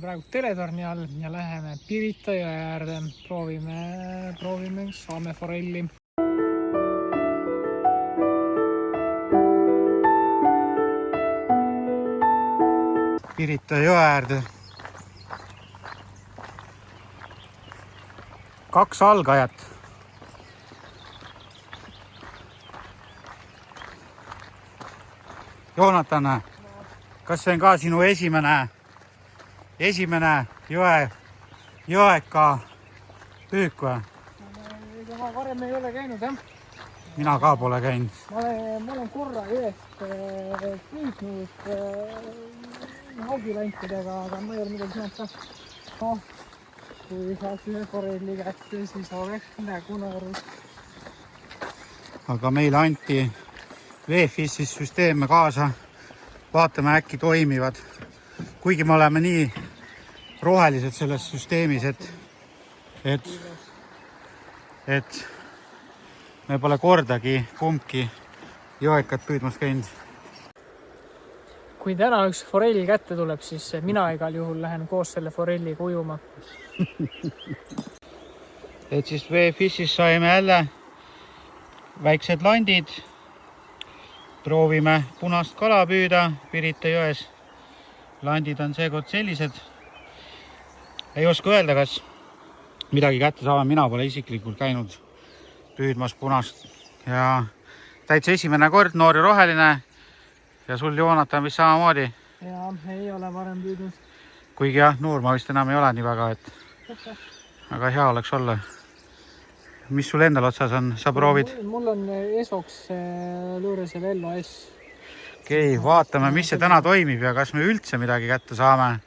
praegu teletorni all ja läheme Pirita jõe äärde. Proovime, saame forelli. Pirita jõe äärde. 2 algajat. Joonatan, kas see on ka sinu esimene jõeka püük või? Ega ma varem ei ole käinud, jah. Mina ka pole käinud. Ma olen korra jõest püüdnud haugilantidega, aga ma ei ole midagi saanud ka. No, kui saaks ühe forelli kätte, siis oleks nägu naerus. Aga meile anti Veefishis süsteeme kaasa. Vaatame, äkki toimivad. Kuigi me oleme nii rohelised selles süsteemis, et me pole kordagi kumbki jõekat püüdmas käinud. Kui täna üks forell kätte tuleb, siis mina igal juhul lähen koos selle forelli ujuma. Et siis Veefishis saime jälle väiksed landid. Proovime punast kala püüda Pirita jões. Landid on seekord sellised. Ei oska öelda, kas midagi kätte saame. Mina pole isiklikult käinud püüdmas punast. Ja täitsa esimene kord, noor ja roheline. Ja sul, Joonatan, vist samamoodi? Ja, ei ole varem püüdnud. Kuigi jah, noor ma vist enam ei ole nii väga, et aga hea oleks olla. Mis sul endal otsas on? Sa proovid? Mul on Esox luuresel LOS. Okei, vaatame, mis see täna toimib ja kas me üldse midagi kätte saame.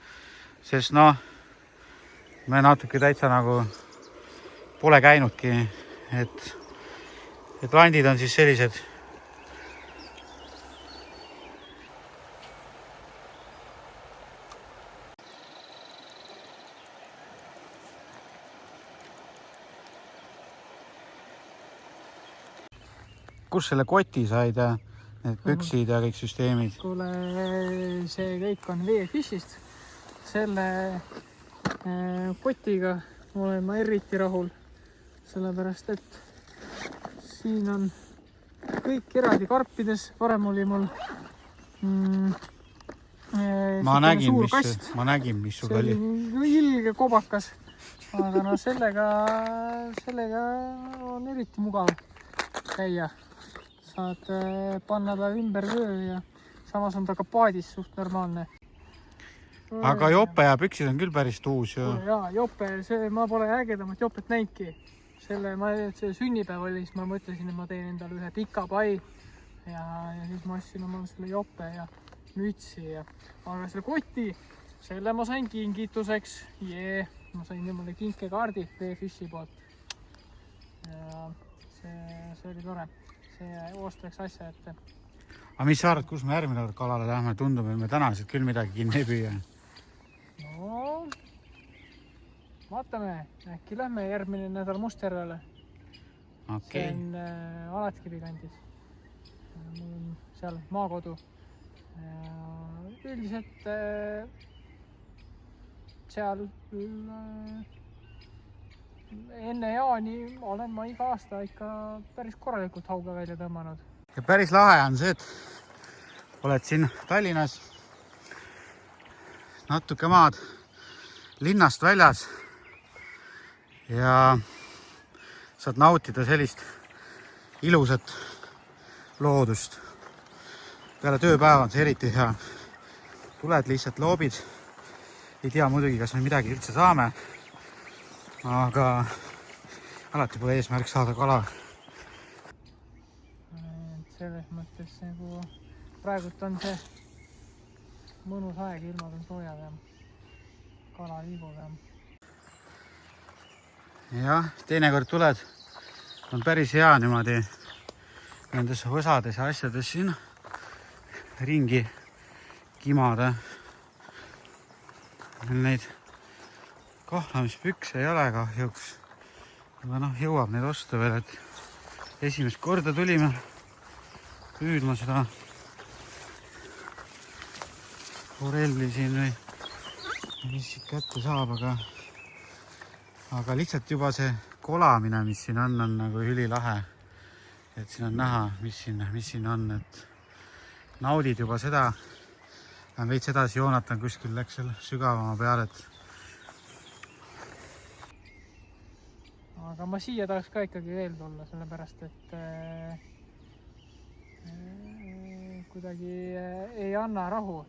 Sest me natuke täitsa nagu pole käinudki. Et landid on siis sellised. Kus selle koti said ja need püksid ja kõik süsteemid? Kuule, see kõik on Veefishist. Selle kotiga olen ma eriti rahul. Sellepärast, et siin on kõik eraldi karpides. Varem oli mul ma nägin, mis sul oli. See oli ilge kobakas. Aga no sellega on eriti mugav käia. Saad panna ta ümber vöö ja samas on ta ka paadis suht normaalne. Aga jope ja püksid on küll päris tuus ju. Jaa, jope, ma pole ägedamat jopet näinudki. See sünnipäev oli, siis ma mõtlesin, et ma teen endale ühe pika pai ja siis ma ostsin omale selle jope ja mütsi. Aga selle koti, selle ma sain kingituseks. Ma sain niimoodi kinkekaardi Veefishi poolt. Ja see oli tore. See oostaks asja ette. Aga mis sa arvad, kus me järgmine kord kalale lähme? Tundub, et me tänased küll midagi kinni ei püüa. No, vaatame. Äkki lähme järgmine nädal Mustjärvele. Okay. See on Alatkivi kandis. Mul on seal maakodu. Üldiselt seal enne jaani olen ma iga aasta ikka päris korralikult hauga välja tõmmanud. Ja päris lahe on see, et oled siin Tallinnas natuke maad linnast väljas ja saad nautida sellist ilusat loodust. Peale tööpäeva on see eriti hea. Tuled lihtsalt loobid. Ei tea muidugi, kas me midagi üldse saame. Aga alati pole eesmärk saada kala. Selles mõttes nagu praegult on see mõnus aeg, ilmad on soojad ja kala liigub. Jah, teinekord tuled, on päris hea niimoodi nendes võsades ja asjades siin ringi kimada. Neid kahlamispükse ei ole kahjuks. Aga jõuab neid osta veel, et esimest korda tulime püüdma seda forelli siin või mis siit kätte saab, aga lihtsalt juba see kolamine, mis siin on nagu ülilahe. Et siin on näha, mis siin on, et naudid juba seda. Veits edasi Joonatan kuskil läks seal sügavama peale, et aga ma siia tahaks ka ikkagi veel tulla, sellepärast et kuidagi ei anna rahu.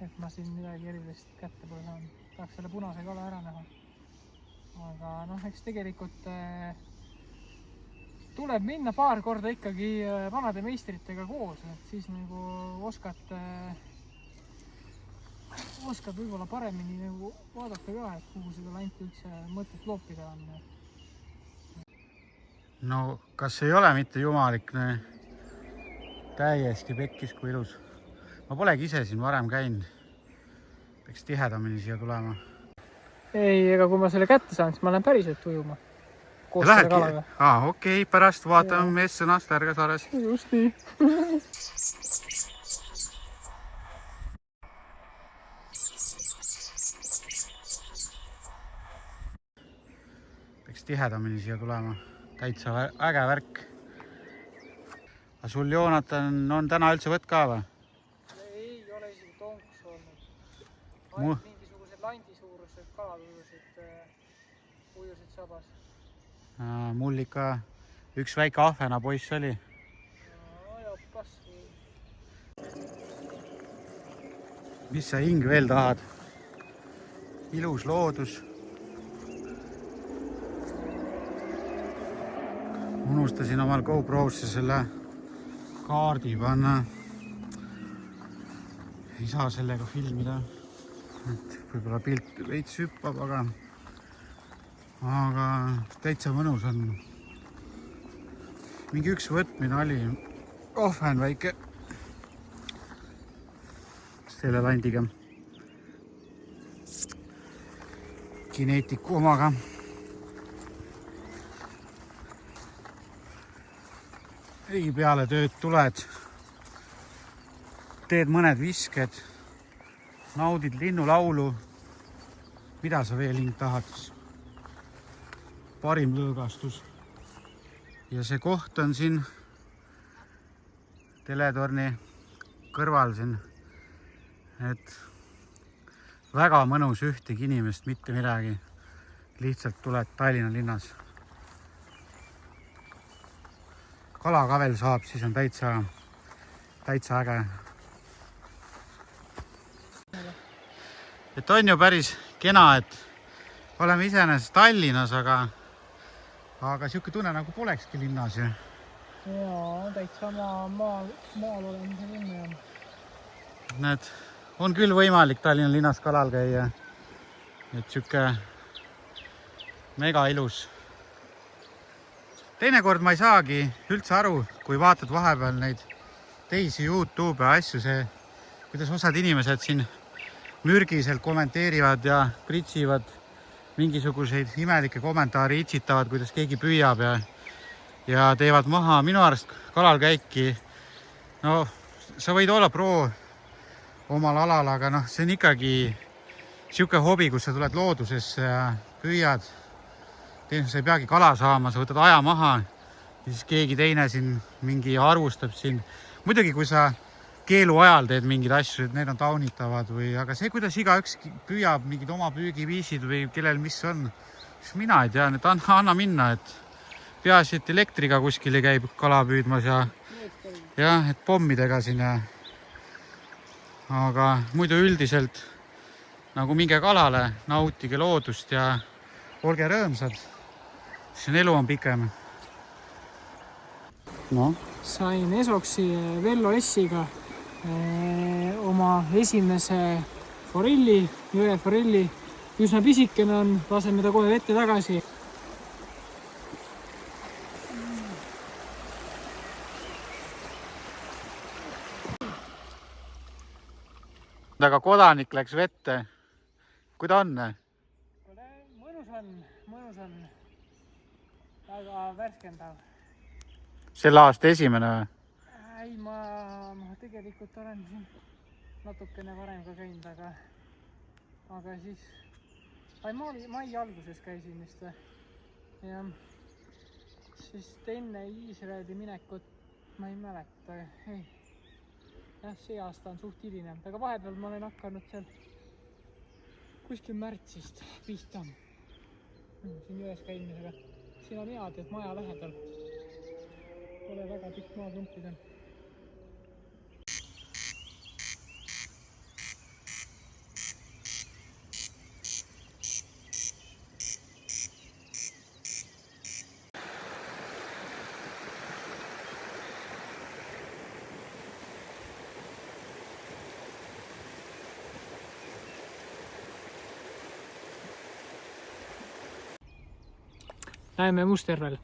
Et ma siin midagi erilist kätte pole saanud. Tahaks selle punase kala ära näha. Aga noh, eks tegelikult tuleb minna paar korda ikkagi vanade meistritega koos, et siis nagu oskad võib-olla paremini nagu vaadata ka, et kuhu seda lanti üldse mõtet loopida on. no kas ei ole mitte jumalik, täiesti pekkis kui ilus. Ma polegi ise siin varem käinud. Peaks tihedamini siia tulema. Ei, ega kui ma selle kätte saan, siis ma lähen päriselt ujuma. Koos selle kalaga. Okei, pärast vaatame mees sõnast Ärgasaares. Just nii. Peaks tihedamini siia tulema. Täitsa äge värk. Aga sul, Joonatan, on täna üldse võtt ka või? Ei ole isegi tonks olnud. Ainult mingisugused landisuurused kalad ujusid sabas. Mul ikka üks väike ahvena poiss oli. Ajab kasvu. Mis sa hing veel tahad? Ilus loodus. Unustasin omal GoPro'sse selle kaardi panna. Ei saa sellega filmida. Et võib-olla pilt veits hüppab, aga täitsa mõnus on. Mingi üks võtmine oli. Ahven väike. Selle landiga. Kineetiku omaga. Ei peale tööd tuled. Teed mõned visked. Naudid linnulaulu. Mida sa veel hing tahad? Parim lõõgastus. Ja see koht on siin teletorni kõrval siin. Et väga mõnus, ühtegi inimest, mitte midagi. Lihtsalt tuled Tallinna linnas. Kala ka veel saab, siis on täitsa äge. Et on ju päris kena, et oleme iseenesest Tallinnas, aga siuke tunne nagu polekski linnas ju. Jaa, täitsa maal olemise tunne on. Need on küll võimalik Tallinna linnas kalal käia. Et siuke mega ilus. Teinekord ma ei saagi üldse aru, kui vaatad vahepeal neid teisi YouTube asju, kuidas osad inimesed siin mürgiselt kommenteerivad ja pritsivad mingisuguseid imelikke kommentaare, itsitavad, kuidas keegi püüab ja teevad maha minu arust kalal käiki. No, sa võid olla pro omal alal, aga see on ikkagi siuke hobi, kus sa tuled loodusesse ja püüad. Sa ei peagi kala saama, sa võtad aja maha ja siis keegi teine siin mingi arvustab siin. Muidugi, kui sa keelu ajal teed mingeid asju, et need on taunitavad aga see, kuidas igaüks püüab mingid oma püügiviisid või kellel mis on, siis mina ei tea, et anna minna, et peaasi, et elektriga kuskil käib kala püüdmas ja et pommidega siin. Aga muidu üldiselt nagu minge kalale, nautige loodust ja olge rõõmsad. See elu on pikem. No? Sain Esoksi Vello S-iga oma esimese forelli, jõe forelli. Üsna pisikene on, laseme ta kohe vette tagasi. Aga kodanik läks vette. Kui ta on? Mõnus on. Väga värskendav. Selle aasta esimene või? Ei, ma tegelikult olen siin natukene varem ka käinud, aga siis mai alguses käisin vist või. Ja siis enne Iisraeli minekut ma ei mäleta, ei. Jah, see aasta on suht hiline, aga vahepeal ma olen hakanud seal kuskil märtsist pihta siin üles käimisega. Siin on head, et maja lähedal. Pole väga pikk maa krumpida. Näeme Mustervel.